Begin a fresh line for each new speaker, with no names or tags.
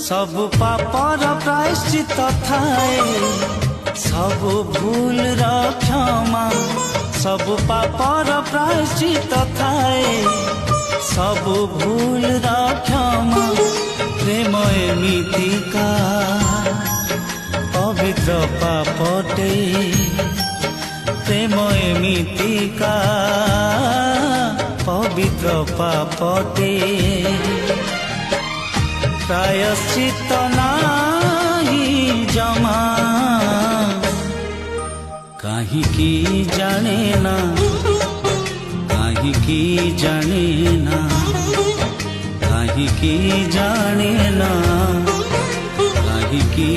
सब पापर प्रायश्चित थाए सब भूल क्षमा सब पापर प्रायश्चित थाए सब भूल क्षमा प्रेम एमितिका पवित्र पापटे प्रेम एमितिका पवित्र पापटे प्रायश्चित नाही जमा काहिकी जाने ना काहिकी जाने ना काहिकी जाने ना काहिकी